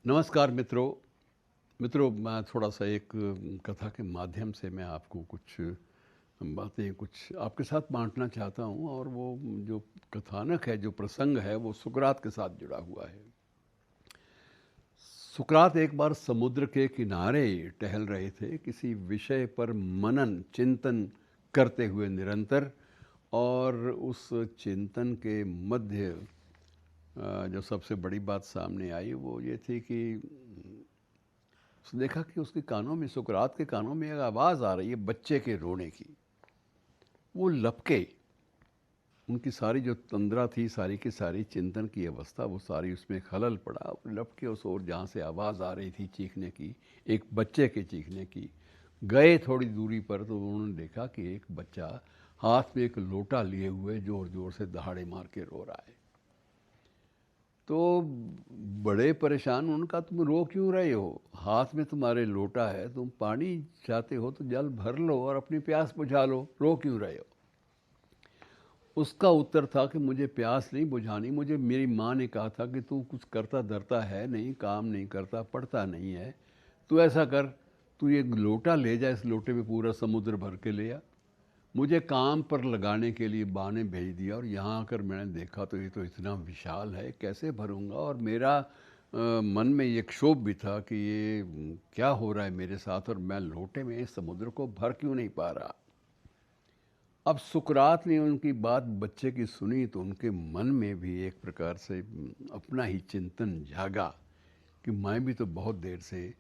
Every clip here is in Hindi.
नमस्कार मित्रों। मैं थोड़ा-सा एक कथा के माध्यम से मैं आपको कुछ बातें कुछ आपके साथ बाँटना चाहता हूँ और वो जो कथानक है, जो प्रसंग है, वो सुकरात के साथ जुड़ा हुआ है। सुकरात एक बार समुद्र के किनारे टहल रहे थे, किसी विषय पर मनन, चिंतन करते हुए निरंतर। और उस चिंतन के मध्य जो सबसे बड़ी बात सामने आई वो ये थी कि उसने देखा कि उसके कानों में, सुकरात के कानों में एक आवाज़ आ रही है बच्चे के रोने की। वो लपके, उनकी सारी जो तंद्रा थी, सारी की सारी चिंतन की अवस्था, वो सारी उसमें खलल पड़ा। और लपके उस ओर जहाँ से आवाज़ आ रही थी चीखने की, एक बच्चे के चीखने की, गए थोड़ी दूरी पर तो उन्होंने देखा कि एक बच्चा हाथ में एक लोटा लिए हुए ज़ोर ज़ोर से दहाड़े मार के रो रहा है। तो बड़े परेशान, उनका तुम रो क्यों रहे हो? हाथ में तुम्हारे लोटा है, तुम पानी चाहते हो तो जल भर लो और अपनी प्यास बुझा लो, रो क्यों रहे हो? उसका उत्तर था कि मुझे प्यास नहीं बुझानी, मुझे मेरी माँ ने कहा था कि तू कुछ करता धरता है नहीं, काम नहीं करता, पढ़ता नहीं है, तू ऐसा कर, तू ये लोटा ले जा, इस लोटे में पूरा समुद्र भर के ले आ। मुझे काम पर लगाने के लिए बा ने भेज दिया और यहाँ आकर मैंने देखा तो ये तो इतना विशाल है, कैसे भरूँगा? और मेरा मन में ये क्षोभ भी था कि ये क्या हो रहा है मेरे साथ, और मैं लोटे में इस समुद्र को भर क्यों नहीं पा रहा। अब सुकरात ने उनकी बात बच्चे की सुनी तो उनके मन में भी एक प्रकार से अपना ही चिंतन जागा कि मैं भी तो बहुत देर से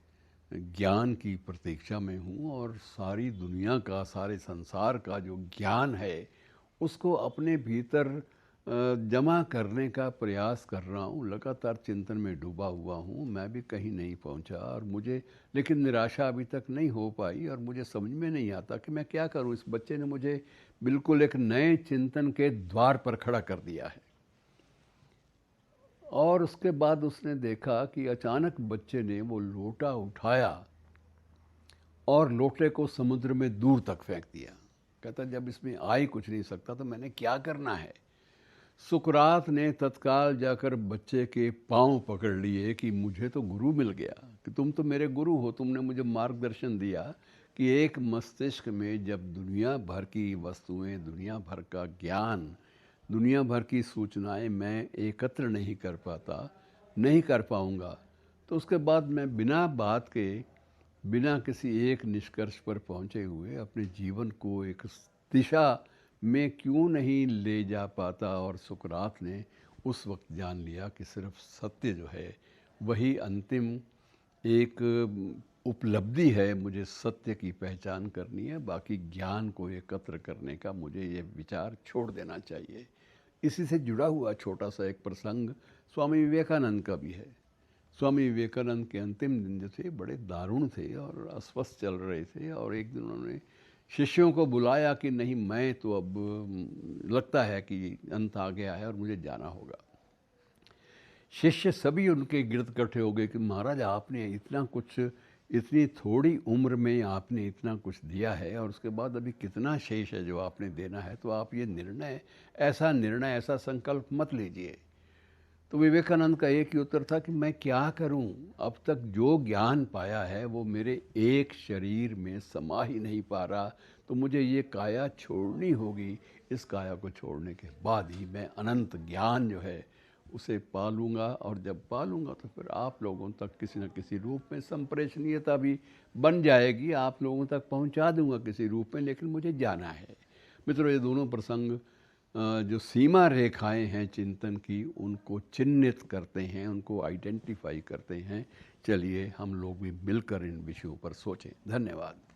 ज्ञान की प्रतीक्षा में हूँ और सारी दुनिया का, सारे संसार का जो ज्ञान है उसको अपने भीतर जमा करने का प्रयास कर रहा हूँ। लगातार चिंतन में डूबा हुआ हूँ, मैं भी कहीं नहीं पहुँचा और मुझे लेकिन निराशा अभी तक नहीं हो पाई और मुझे समझ में नहीं आता कि मैं क्या करूँ। इस बच्चे ने मुझे बिल्कुल एक नए चिंतन के द्वार पर खड़ा कर दिया है। और उसके बाद उसने देखा कि अचानक बच्चे ने वो लोटा उठाया और लोटे को समुद्र में दूर तक फेंक दिया। कहता जब इसमें आ ही कुछ नहीं सकता तो मैंने क्या करना है। सुकरात ने तत्काल जाकर बच्चे के पांव पकड़ लिए कि मुझे तो गुरु मिल गया, कि तुम तो मेरे गुरु हो, तुमने मुझे मार्गदर्शन दिया कि एक मस्तिष्क में जब दुनिया भर की वस्तुएं, दुनिया भर का ज्ञान, दुनिया भर की सूचनाएं मैं एकत्र नहीं कर पाता, नहीं कर पाऊंगा, तो उसके बाद मैं बिना बात के, बिना किसी एक निष्कर्ष पर पहुंचे हुए अपने जीवन को एक दिशा में क्यों नहीं ले जा पाता। और सुकरात ने उस वक्त जान लिया कि सिर्फ सत्य जो है वही अंतिम एक उपलब्धि है। मुझे सत्य की पहचान करनी है, बाकी ज्ञान को एकत्र करने का मुझे ये विचार छोड़ देना चाहिए। इसी से जुड़ा हुआ छोटा सा एक प्रसंग स्वामी विवेकानंद का भी है। स्वामी विवेकानंद के अंतिम दिन जो थे बड़े दारुण थे और अस्वस्थ चल रहे थे, और एक दिन उन्होंने शिष्यों को बुलाया कि नहीं, मैं तो अब लगता है कि अंत आ गया है और मुझे जाना होगा। शिष्य सभी उनके गिरद इकट्ठे हो गए कि महाराज आपने इतना कुछ, इतनी थोड़ी उम्र में आपने इतना कुछ दिया है और उसके बाद अभी कितना शेष है जो आपने देना है, तो आप ये निर्णय, ऐसा संकल्प मत लीजिए। तो विवेकानंद का एक ही उत्तर था कि मैं क्या करूं, अब तक जो ज्ञान पाया है वो मेरे एक शरीर में समा ही नहीं पा रहा, तो मुझे ये काया छोड़नी होगी। इस काया को छोड़ने के बाद ही मैं अनंत ज्ञान जो है उसे पालूंगा, और जब पालूंगा तो फिर आप लोगों तक किसी न किसी रूप में संप्रेषणीयता भी बन जाएगी, आप लोगों तक पहुंचा दूंगा किसी रूप में, लेकिन मुझे जाना है। मित्रों, ये दोनों प्रसंग जो सीमा रेखाएं हैं चिंतन की, उनको चिन्हित करते हैं, उनको आइडेंटिफाई करते हैं। चलिए हम लोग भी मिलकर इन विषयों पर सोचें। धन्यवाद।